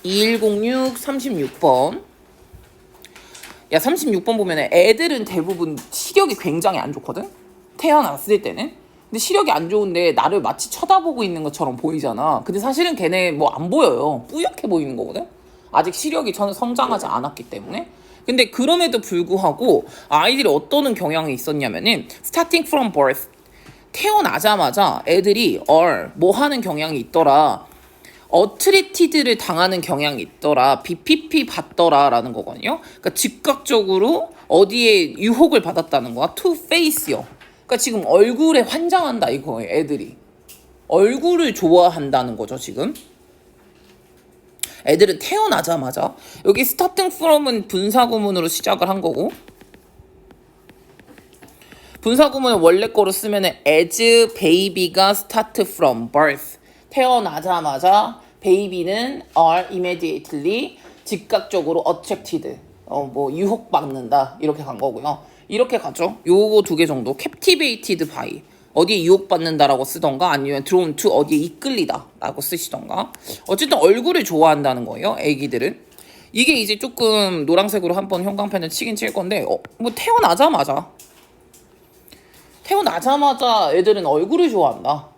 2106 36번. 야, 36번 보면 애들은 대부분 시력이 굉장히 안 좋거든? 태어났을 때는. 근데 시력이 안 좋은데 나를 마치 쳐다보고 있는 것처럼 보이잖아. 근데 사실은 걔네 뭐 안 보여요. 뿌옇게 보이는 거거든? 아직 시력이 전혀 성장하지 않았기 때문에. 근데 그럼에도 불구하고 아이들이 어떤 경향이 있었냐면은 starting from birth, 태어나자마자 애들이 뭐 하는 경향이 있더라. 어트리티드를 당하는 경향이 있더라. BPP 받더라 라는 거거든요. 그러니까 즉각적으로 어디에 유혹을 받았다는 거야. to face요. 그러니까 지금 얼굴에 환장한다 이거예요. 애들이 얼굴을 좋아한다는 거죠. 지금 애들은 태어나자마자, 여기 starting from은 분사구문으로 시작을 한 거고, 분사구문을 원래 거로 쓰면은 as baby가 start from birth, 태어나자마자 baby는 are immediately, 즉각적으로 attracted, 뭐 유혹받는다 이렇게 간 거고요. 이렇게 가죠. 요거 두 개 정도. captivated by, 어디에 유혹받는다라고 쓰던가, 아니면 drawn to, 어디에 이끌리다 라고 쓰시던가. 어쨌든 얼굴을 좋아한다는 거예요, 애기들은. 이게 이제 조금 노란색으로 한번 형광펜을 치긴 칠 건데, 뭐 태어나자마자 애들은 얼굴을 좋아한다.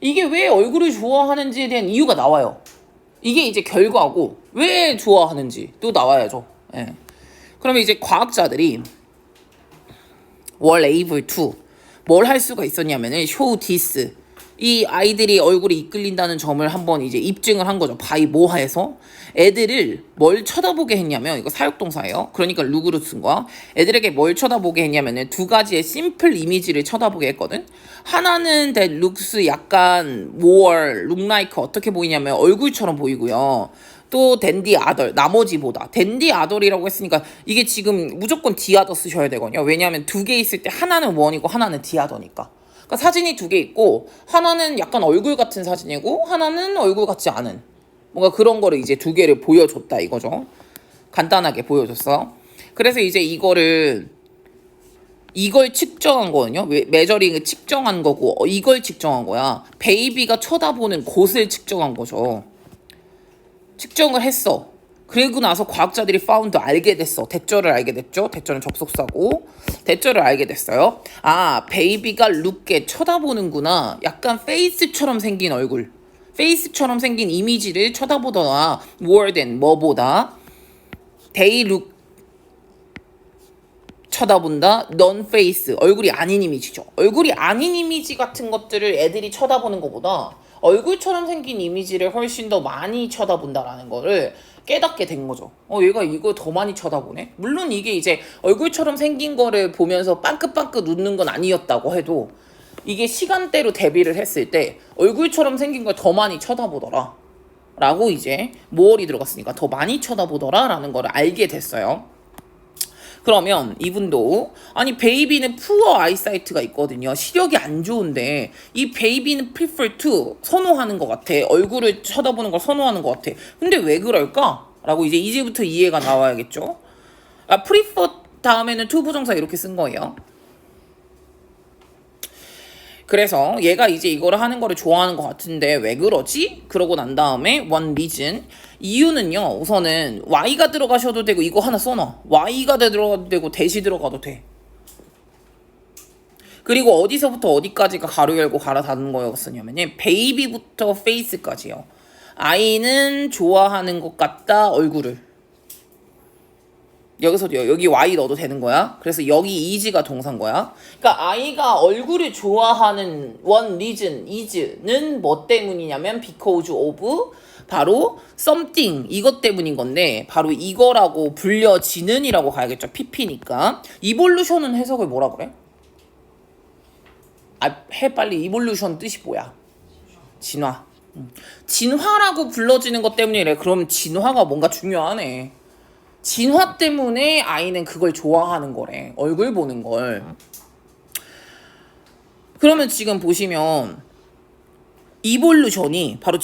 이게 왜 얼굴을 좋아하는지에 대한 이유가 나와요. 이게 이제 결과고, 왜 좋아하는지 또 나와야죠. 예. 그러면 이제 과학자들이 were able to, 뭘 할 수가 있었냐면은 show this, 이 아이들이 얼굴이 이끌린다는 점을 한번 이제 입증을 한 거죠. by 뭐해서 애들을 뭘 쳐다보게 했냐면, 이거 사역동사예요. 그러니까 룩으로 쓴 거야. 애들에게 뭘 쳐다보게 했냐면은 두 가지의 심플 이미지를 쳐다보게 했거든. 하나는 that looks, 약간 more look like, 어떻게 보이냐면 얼굴처럼 보이고요. 또 댄디 아덜, 나머지보다. 댄디 아덜이라고 했으니까 이게 지금 무조건 디아더 쓰셔야 되거든요. 왜냐하면 두 개 있을 때 하나는 원이고 하나는 디아더니까. 그러니까 사진이 두 개 있고, 하나는 약간 얼굴 같은 사진이고 하나는 얼굴 같지 않은, 뭔가 그런 거를 이제 두 개를 보여줬다 이거죠. 간단하게 보여줬어. 그래서 이제 이걸 측정한 거거든요. 메저링을 측정한 거고, 이걸 측정한 거야. 베이비가 쳐다보는 곳을 측정한 거죠. 측정을 했어. 그리고 나서 과학자들이 found, 알게 됐어. 대절을 알게 됐죠. 대절은 접속사고, 대절을 알게 됐어요. 아, 베이비가 룩에 쳐다보는구나. 약간 페이스처럼 생긴 얼굴, 페이스처럼 생긴 이미지를 쳐다보더라. more than, 뭐보다. they look, 쳐다본다. non face, 얼굴이 아닌 이미지죠. 얼굴이 아닌 이미지 같은 것들을 애들이 쳐다보는 것보다 얼굴처럼 생긴 이미지를 훨씬 더 많이 쳐다본다라는 거를 깨닫게 된 거죠. 얘가 이거 더 많이 쳐다보네. 물론 이게 이제 얼굴처럼 생긴 거를 보면서 빵긋빵긋 웃는 건 아니었다고 해도, 이게 시간대로 대비를 했을 때 얼굴처럼 생긴 걸 더 많이 쳐다보더라 라고, 이제 모어리 들어갔으니까 더 많이 쳐다보더라 라는 거를 알게 됐어요. 그러면 이분도, 아니 베이비는 poor eyesight가 있거든요. 시력이 안 좋은데 이 베이비는 prefer to, 선호하는 것 같아. 얼굴을 쳐다보는 걸 선호하는 것 같아. 근데 왜 그럴까? 라고 이제부터 이해가 나와야겠죠. prefer 다음에는 to 부정사 이렇게 쓴 거예요. 그래서 얘가 이제 이거를 하는 거를 좋아하는 것 같은데 왜 그러지? 그러고 난 다음에 one reason, 이유는요, 우선은 y가 들어가셔도 되고, 이거 하나 써놔. y가 들어가도 되고 대시 들어가도 돼. 그리고 어디서부터 어디까지가 가로 열고 가로 닫는 거였었냐면요, 베이비부터 페이스까지요. 아이는 좋아하는 것 같다, 얼굴을. 여기서도요, 여기 y 넣어도 되는 거야. 그래서 여기 is가 동사인 거야. 그러니까 아이가 얼굴을 좋아하는 one reason, is는 뭐 때문이냐면 because of, 바로 something, 이것 때문인 건데, 바로 이거라고 불려지는 이라고 가야겠죠. pp니까. evolution은 해석을 뭐라 그래? 해 빨리. evolution 뜻이 뭐야? 진화. 진화라고 불러지는 것 때문이래. 그럼 진화가 뭔가 중요하네. 진화 때문에 아이는 그걸 좋아하는 거래. 얼굴 보는 걸. 그러면 지금 보시면 이볼루션이, 바로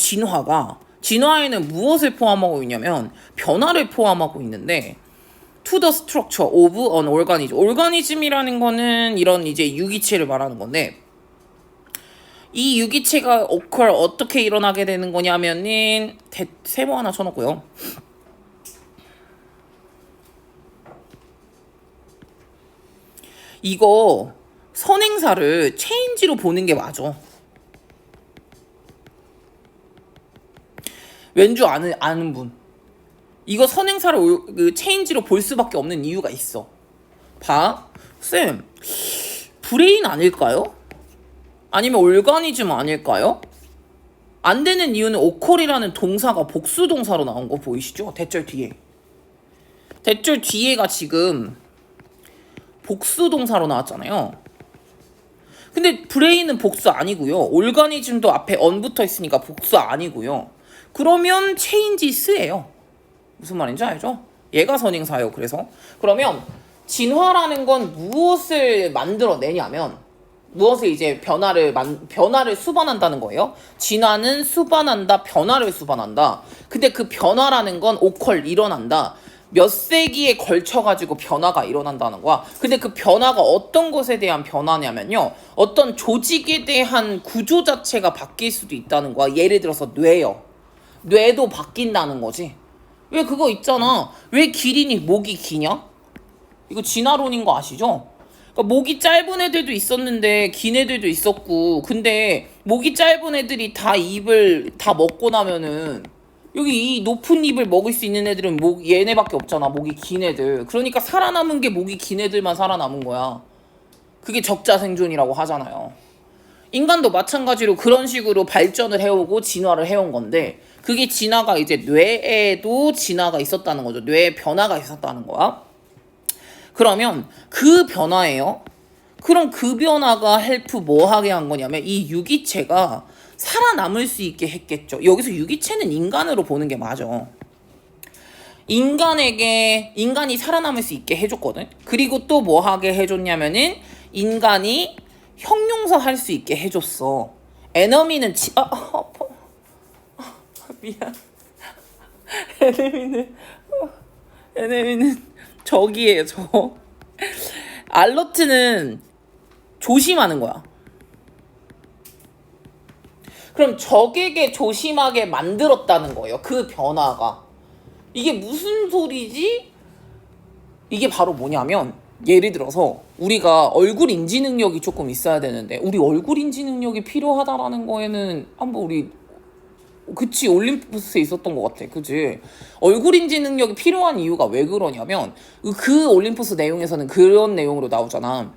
진화에는 무엇을 포함하고 있냐면 변화를 포함하고 있는데, to the structure of an organism. organism이라는 거는 이런 이제 유기체를 말하는 건데, 이 유기체가 occur 어떻게 일어나게 되는 거냐면은 세모 하나 쳐놓고요. 이거 선행사를 체인지로 보는 게 맞아. 왠줄 아는 분. 이거 선행사를 그 체인지로 볼 수밖에 없는 이유가 있어. 봐. 쌤, 브레인 아닐까요? 아니면 올가니즘 아닐까요? 안 되는 이유는 오컬이라는 동사가 복수 동사로 나온 거 보이시죠? 대절 뒤에. 대절 뒤에가 지금 복수 동사로 나왔잖아요. 근데 브레인은 복수 아니고요. 올가니즘도 앞에 on 붙어 있으니까 복수 아니고요. 그러면 체인지스예요. 무슨 말인지 알죠? 얘가 선행사예요. 그래서 그러면 진화라는 건 무엇을 만들어내냐면 무엇을 이제 변화를 수반한다는 거예요. 진화는 수반한다, 변화를 수반한다. 근데 그 변화라는 건 오컬 일어난다. 몇 세기에 걸쳐가지고 변화가 일어난다는 거야. 근데 그 변화가 어떤 것에 대한 변화냐면요. 어떤 조직에 대한 구조 자체가 바뀔 수도 있다는 거야. 예를 들어서 뇌요. 뇌도 바뀐다는 거지. 왜 그거 있잖아. 왜 기린이 목이 기냐? 이거 진화론인 거 아시죠? 그러니까 목이 짧은 애들도 있었는데 긴 애들도 있었고, 근데 목이 짧은 애들이 다 입을 다 먹고 나면은 여기 이 높은 입을 먹을 수 있는 애들은 얘네밖에 없잖아. 목이 긴 애들. 그러니까 살아남은 게 목이 긴 애들만 살아남은 거야. 그게 적자생존이라고 하잖아요. 인간도 마찬가지로 그런 식으로 발전을 해오고 진화를 해온 건데, 그게 진화가 이제 뇌에도 진화가 있었다는 거죠. 뇌에 변화가 있었다는 거야. 그러면 그 변화예요. 그럼 그 변화가 헬프 뭐 하게 한 거냐면 이 유기체가 살아남을 수 있게 했겠죠. 여기서 유기체는 인간으로 보는 게 맞아. 인간이 살아남을 수 있게 해줬거든. 그리고 또 뭐 하게 해줬냐면은 인간이 형용사 할 수 있게 해줬어. 에너미는 아파. 미안. 에네미는 적이에요, 저. 알러트는 조심하는 거야. 그럼 적에게 조심하게 만들었다는 거예요. 그 변화가. 이게 무슨 소리지? 이게 바로 뭐냐면 예를 들어서 우리가 얼굴 인지 능력이 조금 있어야 되는데 우리 얼굴 인지 능력이 필요하다라는 거에는 한번 우리 그치 올림푸스에 있었던 것 같아. 그치? 얼굴 인지 능력이 필요한 이유가 왜 그러냐면 그 올림푸스 내용에서는 그런 내용으로 나오잖아.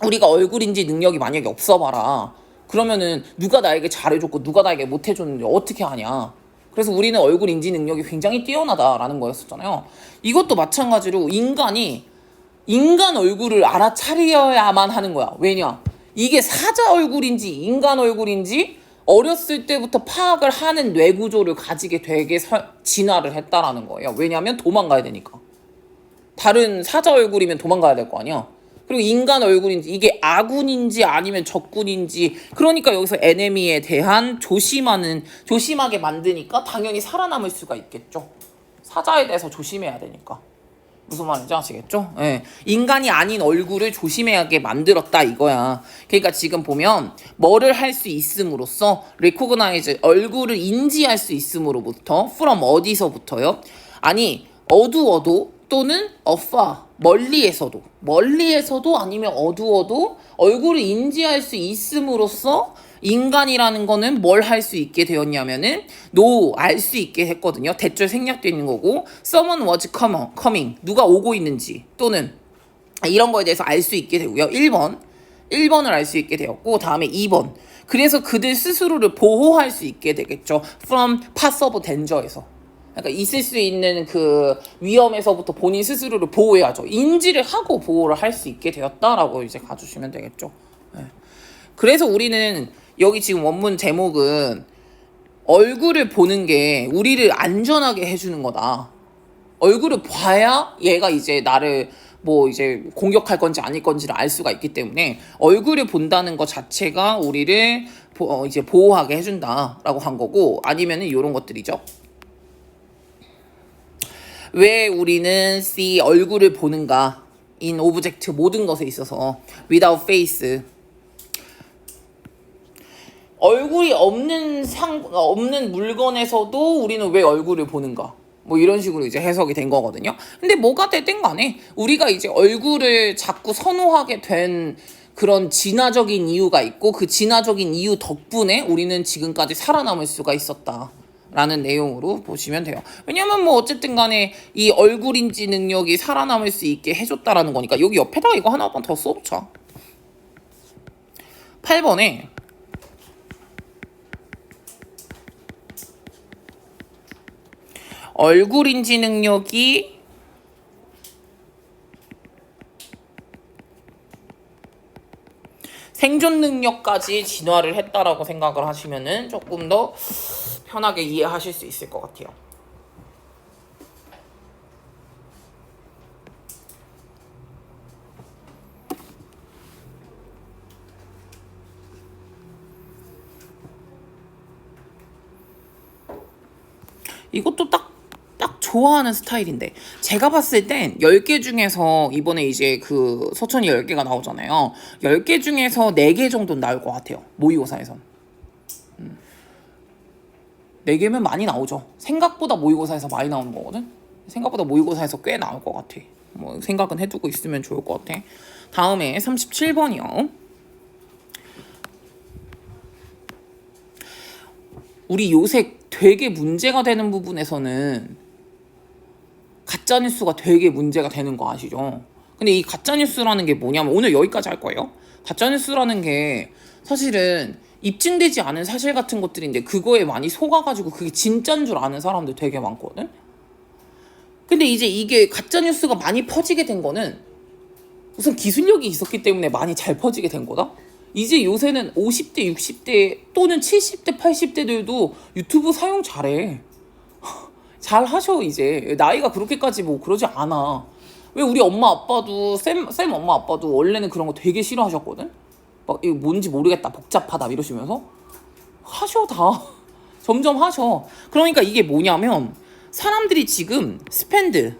우리가 얼굴 인지 능력이 만약에 없어봐라. 그러면은 누가 나에게 잘해줬고 누가 나에게 못해줬는지 어떻게 하냐. 그래서 우리는 얼굴 인지 능력이 굉장히 뛰어나다라는 거였었잖아요. 이것도 마찬가지로 인간 얼굴을 알아차려야만 하는 거야. 왜냐? 이게 사자 얼굴인지 인간 얼굴인지 어렸을 때부터 파악을 하는 뇌구조를 가지게 되게 진화를 했다라는 거예요. 왜냐하면 도망가야 되니까. 다른 사자 얼굴이면 도망가야 될 거 아니야. 그리고 인간 얼굴인지 이게 아군인지 아니면 적군인지 그러니까 여기서 에네미에 대한 조심하게 만드니까 당연히 살아남을 수가 있겠죠. 사자에 대해서 조심해야 되니까. 무슨 말인지 아시겠죠? 예. 인간이 아닌 얼굴을 조심하게 만들었다 이거야. 그러니까 지금 보면 뭐를 할 수 있음으로써 recognize 얼굴을 인지할 수 있음으로부터 from 어디서부터요? 아니 어두워도 또는 afar 멀리에서도 아니면 어두워도 얼굴을 인지할 수 있음으로써 인간이라는 거는 뭘 할 수 있게 되었냐면은 알 수 있게 했거든요. 대절 생략되는 거고 someone was coming 누가 오고 있는지 또는 이런 거에 대해서 알 수 있게 되고요. 1번을 알 수 있게 되었고 다음에 2번 그래서 그들 스스로를 보호할 수 있게 되겠죠. from path of danger에서 그러니까 있을 수 있는 그 위험에서부터 본인 스스로를 보호해야죠. 인지를 하고 보호를 할 수 있게 되었다라고 이제 가주시면 되겠죠. 네. 그래서 우리는 여기 지금 원문 제목은 얼굴을 보는 게 우리를 안전하게 해주는 거다. 얼굴을 봐야 얘가 이제 나를 뭐 이제 공격할 건지 아닐 건지를 알 수가 있기 때문에 얼굴을 본다는 것 자체가 우리를 이제 보호하게 해준다라고 한 거고 아니면은 이런 것들이죠. 왜 우리는 see 얼굴을 보는가? in object 모든 것에 있어서 without face 얼굴이 없는 물건에서도 우리는 왜 얼굴을 보는가? 뭐 이런 식으로 이제 해석이 된 거거든요. 근데 뭐가 됐든 간에 우리가 이제 얼굴을 자꾸 선호하게 된 그런 진화적인 이유가 있고 그 진화적인 이유 덕분에 우리는 지금까지 살아남을 수가 있었다. 라는 내용으로 보시면 돼요. 왜냐면 뭐 어쨌든 간에 이 얼굴 인지 능력이 살아남을 수 있게 해줬다라는 거니까 여기 옆에다가 이거 하나만 더 써놓자. 8번에 얼굴 인지 능력이 생존 능력까지 진화를 했다라고 생각을 하시면은 조금 더 편하게 이해하실 수 있을 것 같아요. 이것도 딱 좋아하는 스타일인데 제가 봤을 땐 10개 중에서 이번에 이제 그 서천이 10개가 나오잖아요. 10개 중에서 4개 정도는 나올 것 같아요. 모의고사에선. 4개면 많이 나오죠. 생각보다 모의고사에서 많이 나오는 거거든. 생각보다 모의고사에서 꽤 나올 것 같아. 뭐 생각은 해두고 있으면 좋을 것 같아. 다음에 37번이요. 우리 요새 되게 문제가 되는 부분에서는 가짜뉴스가 되게 문제가 되는 거 아시죠? 근데 이 가짜뉴스라는 게 뭐냐면 오늘 여기까지 할 거예요. 가짜뉴스라는 게 사실은 입증되지 않은 사실 같은 것들인데 그거에 많이 속아가지고 그게 진짜인 줄 아는 사람들 되게 많거든? 근데 이제 이게 가짜뉴스가 많이 퍼지게 된 거는 우선 기술력이 있었기 때문에 많이 잘 퍼지게 된 거다? 이제 요새는 50대, 60대 또는 70대, 80대들도 유튜브 사용 잘해. 잘 하셔 이제. 나이가 그렇게까지 뭐 그러지 않아. 왜 우리 엄마 아빠도 쌤 엄마 아빠도 원래는 그런 거 되게 싫어하셨거든. 막 이거 뭔지 모르겠다 복잡하다 이러시면서 하셔 다. 점점 하셔. 그러니까 이게 뭐냐면 사람들이 지금 스펜드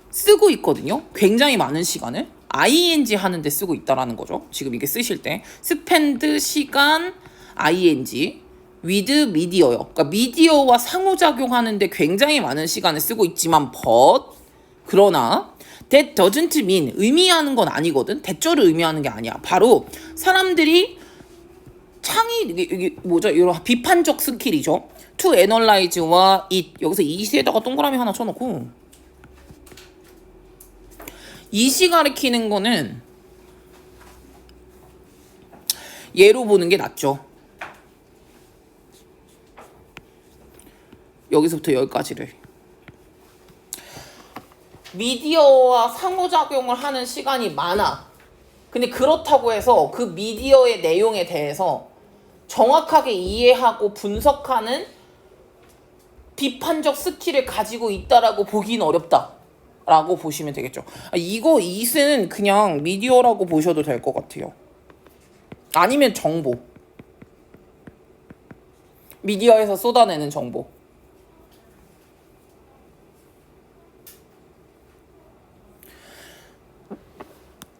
쓰고 있거든요. 굉장히 많은 시간을 ing 하는데 쓰고 있다라는 거죠. 지금 이게 쓰실 때 스펜드 시간 ing with 미디어요. 그러니까 미디어와 상호작용하는데 굉장히 많은 시간을 쓰고 있지만 그러나 that doesn't mean 의미하는 건 아니거든. 대절을 의미하는 게 아니야. 바로 사람들이 이게 뭐죠? 이런 비판적 스킬이죠. to analyze와 it 여기서 it에다가 동그라미 하나 쳐놓고 it이 가리키는 거는 얘로 보는 게 낫죠. 여기서부터 여기까지를 미디어와 상호작용을 하는 시간이 많아. 근데 그렇다고 해서 그 미디어의 내용에 대해서 정확하게 이해하고 분석하는 비판적 스킬을 가지고 있다라고 보긴 어렵다라고 보시면 되겠죠. 이거 it은 그냥 미디어라고 보셔도 될 것 같아요. 아니면 정보. 미디어에서 쏟아내는 정보.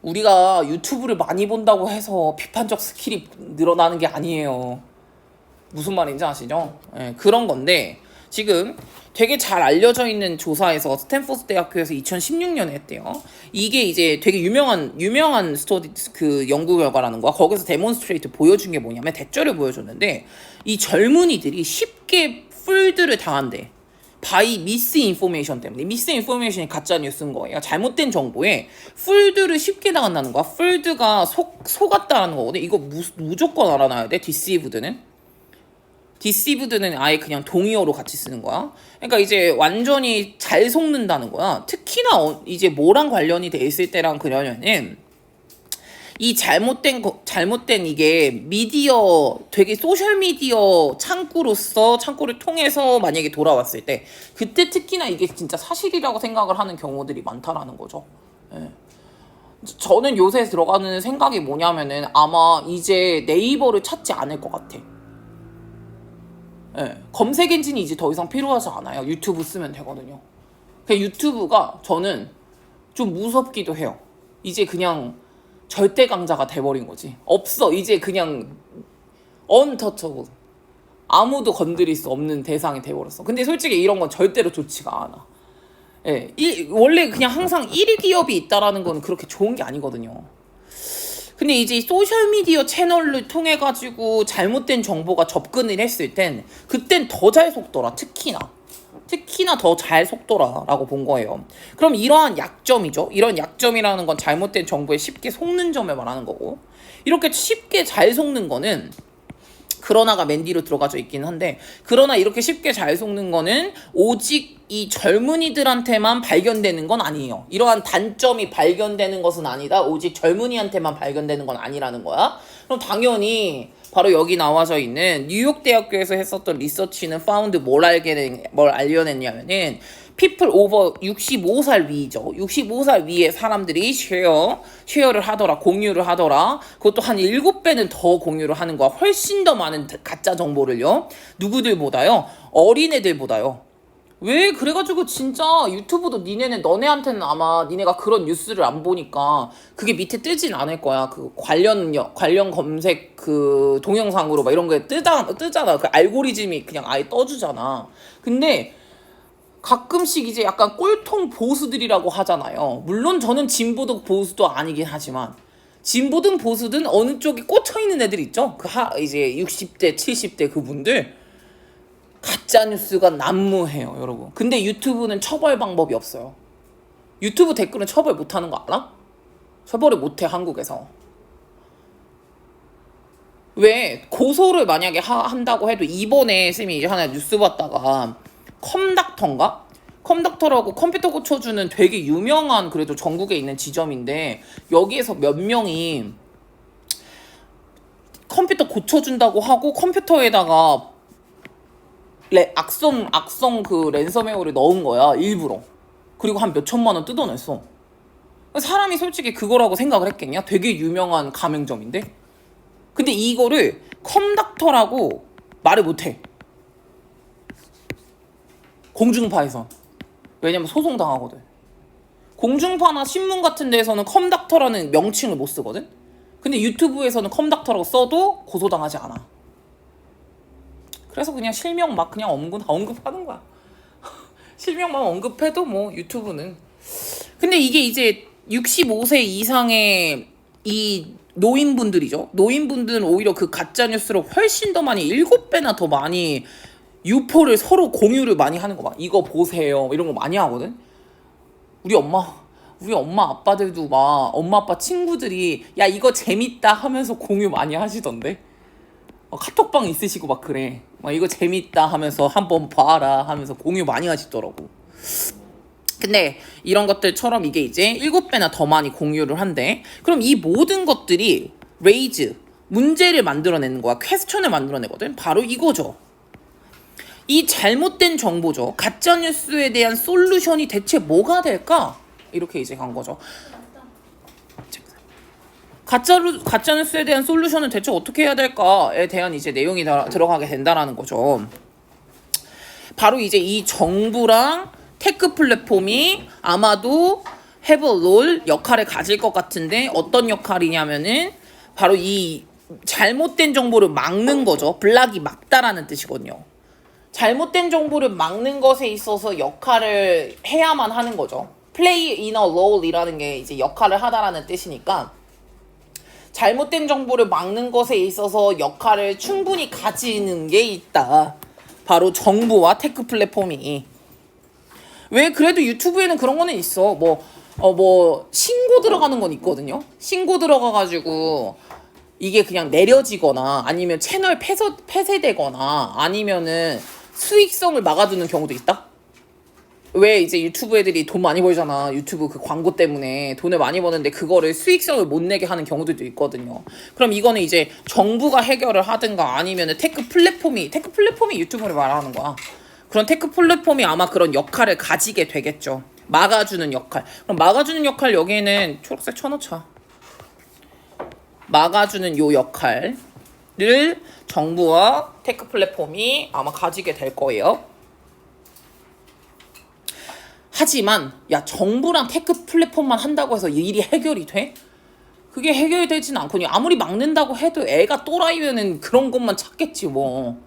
우리가 유튜브를 많이 본다고 해서 비판적 스킬이 늘어나는 게 아니에요. 무슨 말인지 아시죠? 네, 그런 건데 지금 되게 잘 알려져 있는 조사에서 스탠포드 대학교에서 2016년에 했대요. 이게 이제 되게 유명한 스터디 그 연구 결과라는 거야. 거기서 데몬스트레이트 보여준 게 뭐냐면 대절을 보여줬는데 이 젊은이들이 쉽게 풀드를 당한대. 바이 미스인포메이션 때문에. 미스인포메이션이 가짜 뉴스인 거예요. 잘못된 정보에 풀드를 쉽게 당한다는 거야. 풀드가 속았다라는 거거든. 이거 무조건 알아놔야 돼. 디시브드는 아예 그냥 동의어로 같이 쓰는 거야. 그러니까 이제 완전히 잘 속는다는 거야. 특히나 이제 뭐랑 관련이 돼 있을 때랑 그러면은 이 잘못된 이게 미디어 되게 소셜미디어 창구를 통해서 만약에 돌아왔을 때 그때 특히나 이게 진짜 사실이라고 생각을 하는 경우들이 많다라는 거죠. 예. 저는 요새 들어가는 생각이 뭐냐면은 아마 이제 네이버를 찾지 않을 것 같아. 예. 검색 엔진이 이제 더 이상 필요하지 않아요. 유튜브 쓰면 되거든요. 그냥 유튜브가 저는 좀 무섭기도 해요. 이제 그냥 절대 강자가 돼버린 거지. 없어. 이제 그냥 언터처블. 아무도 건드릴 수 없는 대상이 돼버렸어. 근데 솔직히 이런 건 절대로 좋지가 않아. 예, 원래 그냥 항상 1위 기업이 있다라는 건 그렇게 좋은 게 아니거든요. 근데 이제 소셜미디어 채널을 통해 가지고 잘못된 정보가 접근을 했을 땐 그땐 더 잘 속더라. 특히나 더 잘 속더라라고 본 거예요. 그럼 이러한 약점이죠. 이런 약점이라는 건 잘못된 정보에 쉽게 속는 점을 말하는 거고, 이렇게 쉽게 잘 속는 거는 그러나가 맨 뒤로 들어가져 있긴 한데, 그러나 이렇게 쉽게 잘 속는 거는 오직 이 젊은이들한테만 발견되는 건 아니에요. 이러한 단점이 발견되는 것은 아니다. 오직 젊은이한테만 발견되는 건 아니라는 거야. 그럼 당연히 바로 여기 나와져 있는 뉴욕 대학교에서 했었던 리서치는 found 뭘 알려냈냐면은 people over 65살 위죠. 65살 위의 사람들이 쉐어를 하더라. 공유를 하더라. 그것도 한 7배는 더 공유를 하는 거야. 훨씬 더 많은 가짜 정보를요. 누구들보다요? 어린애들보다요. 왜? 그래가지고 진짜 유튜브도 너네한테는 아마 니네가 그런 뉴스를 안 보니까 그게 밑에 뜨진 않을 거야. 그 관련 검색 그 동영상으로 막 이런 게 뜨잖아. 그 알고리즘이 그냥 아예 떠주잖아. 근데 가끔씩 이제 약간 꼴통 보수들이라고 하잖아요. 물론 저는 진보도 보수도 아니긴 하지만, 진보든 보수든 어느 쪽에 꽂혀있는 애들 있죠? 이제 60대, 70대 그분들. 가짜뉴스가 난무해요, 여러분. 근데 유튜브는 처벌 방법이 없어요. 유튜브 댓글은 처벌 못하는 거 알아? 처벌을 못해, 한국에서. 왜? 고소를 만약에 한다고 해도, 이번에 쌤이 이제 하나 뉴스 봤다가 컴닥터라고 컴퓨터 고쳐주는 되게 유명한, 그래도 전국에 있는 지점인데, 여기에서 몇 명이 컴퓨터 고쳐준다고 하고 컴퓨터에다가 악성 그 랜섬웨어를 넣은 거야, 일부러. 그리고 한 몇 천만 원 뜯어냈어. 사람이 솔직히 그거라고 생각을 했겠냐? 되게 유명한 가맹점인데. 근데 이거를 컴닥터라고 말을 못해, 공중파에선. 왜냐면 소송당하거든. 공중파나 신문 같은 데에서는 컴닥터라는 명칭을 못 쓰거든. 근데 유튜브에서는 컴닥터라고 써도 고소당하지 않아. 그래서 그냥 실명 막 그냥 언급하는 거야. 실명만 언급해도 뭐 유튜브는. 근데 이게 이제 65세 이상의 이 노인분들이죠. 노인분들은 오히려 그 가짜뉴스를 훨씬 더 많이, 7배나 더 많이 유포를 서로 공유를 많이 하는 거 봐. 이거 보세요, 이런 거 많이 하거든. 우리 엄마 아빠들도 막, 엄마 아빠 친구들이 야 이거 재밌다 하면서 공유 많이 하시던데. 카톡방 있으시고 막 그래. 막 이거 재밌다 하면서 한번 봐라 하면서 공유 많이 하시더라고. 근데 이런 것들처럼 이게 이제 7배나 더 많이 공유를 한대. 그럼 이 모든 것들이 문제를 만들어내는 거야. 퀘스천을 만들어내거든. 바로 이거죠. 이 잘못된 정보죠. 가짜뉴스에 대한 솔루션이 대체 뭐가 될까? 이렇게 이제 간 거죠. 가짜뉴스에 대한 솔루션은 대체 어떻게 해야 될까에 대한 이제 내용이 들어가게 된다라는 거죠. 바로 이제 이 정부랑 테크 플랫폼이 아마도 have a role 역할을 가질 것 같은데, 어떤 역할이냐면은 바로 이 잘못된 정보를 막는 거죠. 블락이 막다라는 뜻이거든요. 잘못된 정보를 막는 것에 있어서 역할을 해야만 하는 거죠. play in a role이라는 게 이제 역할을 하다라는 뜻이니까, 잘못된 정보를 막는 것에 있어서 역할을 충분히 가지는 게 있다. 바로 정부와 테크 플랫폼이. 왜? 그래도 유튜브에는 그런 거는 있어. 신고 들어가는 건 있거든요. 신고 들어가가지고 이게 그냥 내려지거나 아니면 채널 폐쇄되거나 아니면은 수익성을 막아두는 경우도 있다. 왜? 이제 유튜브 애들이 돈 많이 벌잖아. 유튜브 그 광고 때문에 돈을 많이 버는데 그거를 수익성을 못 내게 하는 경우들도 있거든요. 그럼 이거는 이제 정부가 해결을 하든가 아니면은 테크 플랫폼이 유튜브를 말하는 거야. 그런 테크 플랫폼이 아마 그런 역할을 가지게 되겠죠. 막아주는 역할. 그럼 막아주는 역할, 여기에는 초록색 쳐놓자. 막아주는 요 역할을 정부와 테크 플랫폼이 아마 가지게 될 거예요. 하지만 야, 정부랑 테크 플랫폼만 한다고 해서 이 일이 해결이 돼? 그게 해결되진 않거든요. 아무리 막는다고 해도 애가 또라이면은 그런 것만 찾겠지 뭐.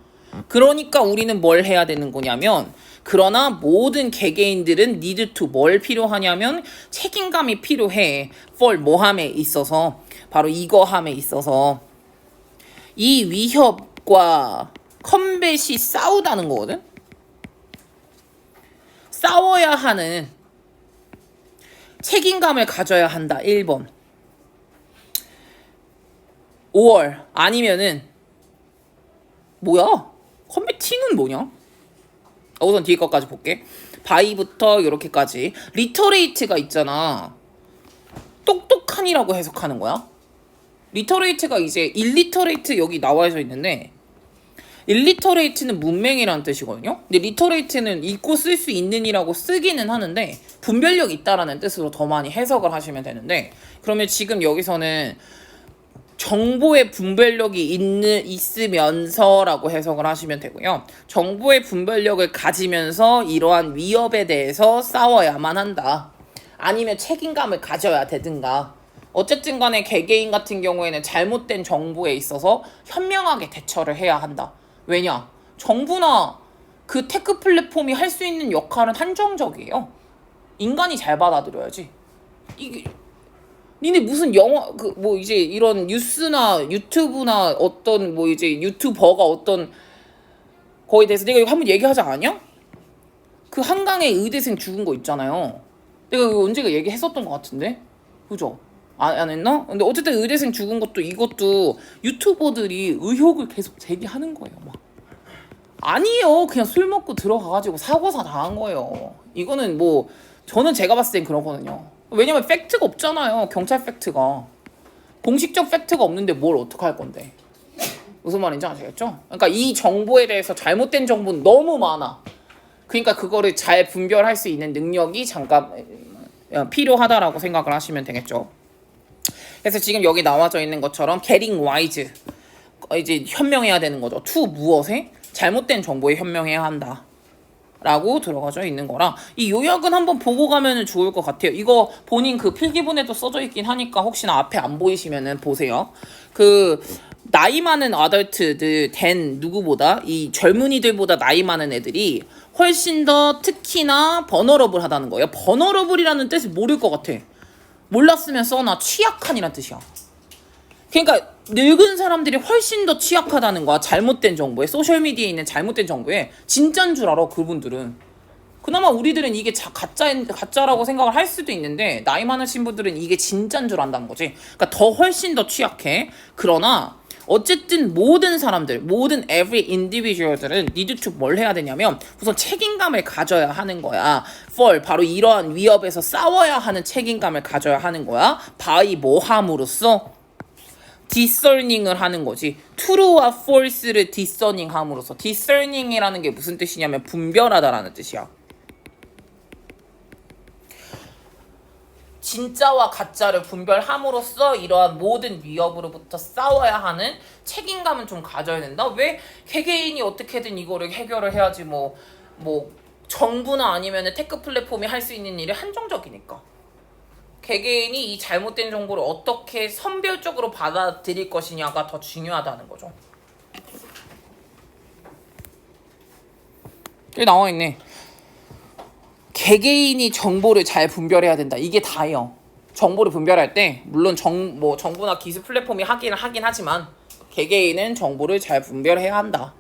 그러니까 우리는 뭘 해야 되는 거냐면, 그러나 모든 개개인들은 need to 뭘 필요하냐면 책임감이 필요해. for 뭐함에 있어서, 바로 이거함에 있어서 이 위협과 컴뱃이 싸우다는 거거든. 싸워야 하는 책임감을 가져야 한다. 1번. 5월 아니면은 뭐야? 컴뱃 T는 뭐냐? 우선 뒤에 것까지 볼게. 바이부터 이렇게까지. 리터레이트가 있잖아. 똑똑한이라고 해석하는 거야. 리터레이트가 이제 일리터레이트 여기 나와져 있는데, 일리터레이트는 문맹이라는 뜻이거든요. 근데 리터레이트는 읽고 쓸 수 있는이라고 쓰기는 하는데 분별력 있다라는 뜻으로 더 많이 해석을 하시면 되는데, 그러면 지금 여기서는 정보의 분별력이 있으면서라고 해석을 하시면 되고요. 정보의 분별력을 가지면서 이러한 위협에 대해서 싸워야만 한다. 아니면 책임감을 가져야 되든가. 어쨌든 간에 개개인 같은 경우에는 잘못된 정보에 있어서 현명하게 대처를 해야 한다. 왜냐? 정부나 그 테크 플랫폼이 할 수 있는 역할은 한정적이에요. 인간이 잘 받아들여야지. 이게 니네 무슨 영화 뭐 이제 이런 뉴스나 유튜브나 어떤 뭐 이제 유튜버가 어떤 거에 대해서 내가 이거 한번 얘기하지 않았냐? 그 한강에 의대생 죽은 거 있잖아요. 내가 이거 언제가 얘기했었던 것 같은데, 그죠? 안 했나? 근데 어쨌든 의대생 죽은 것도 이것도 유튜버들이 의혹을 계속 제기하는 거예요. 막 아니에요. 그냥 술 먹고 들어가가지고 사고사 당한 거예요. 이거는 뭐 저는 제가 봤을 땐 그렇거든요. 왜냐면 팩트가 없잖아요. 경찰 팩트가. 공식적 팩트가 없는데 뭘 어떡할 건데. 무슨 말인지 아시겠죠? 그러니까 이 정보에 대해서 잘못된 정보는 너무 많아. 그러니까 그거를 잘 분별할 수 있는 능력이 잠깐 필요하다라고 생각을 하시면 되겠죠. 그래서 지금 여기 나와져 있는 것처럼 getting wise, 이제 현명해야 되는 거죠. to 무엇에? 잘못된 정보에 현명해야 한다 라고 들어가져 있는 거라, 이 요약은 한번 보고 가면 좋을 것 같아요. 이거 본인 그 필기본에도 써져 있긴 하니까 혹시나 앞에 안 보이시면은 보세요. 그 나이 많은 아덜트들 된 누구보다, 이 젊은이들보다 나이 많은 애들이 훨씬 더 특히나 버너러블하다는 거예요. 버너러블이라는 뜻을 모를 것 같아. 몰랐으면 써놔. 취약한이란 뜻이야. 그러니까 늙은 사람들이 훨씬 더 취약하다는 거야. 잘못된 정보에, 소셜미디어에 있는 잘못된 정보에. 진짜인 줄 알아, 그분들은. 그나마 우리들은 이게 가짜라고 생각을 할 수도 있는데, 나이 많으신 분들은 이게 진짜인 줄 안다는 거지. 그러니까 더 훨씬 더 취약해. 그러나 어쨌든 모든 사람들, 모든 every individual들은 need to 뭘 해야 되냐면 우선 책임감을 가져야 하는 거야. for 바로 이러한 위협에서 싸워야 하는 책임감을 가져야 하는 거야. by 뭐 함으로써? discerning을 하는 거지. true와 false를 discerning 함으로써. discerning이라는 게 무슨 뜻이냐면 분별하다라는 뜻이야. 진짜와 가짜를 분별함으로써 이러한 모든 위협으로부터 싸워야 하는 책임감은 좀 가져야 된다. 왜? 개개인이 어떻게든 이거를 해결을 해야지 뭐 정부나 아니면 테크 플랫폼이 할 수 있는 일이 한정적이니까. 개개인이 이 잘못된 정보를 어떻게 선별적으로 받아들일 것이냐가 더 중요하다는 거죠. 여기 나와 있네. 개개인이 정보를 잘 분별해야 된다. 이게 다예요. 정보를 분별할 때 물론 정부나 기술 플랫폼이 하긴 하지만 개개인은 정보를 잘 분별해야 한다.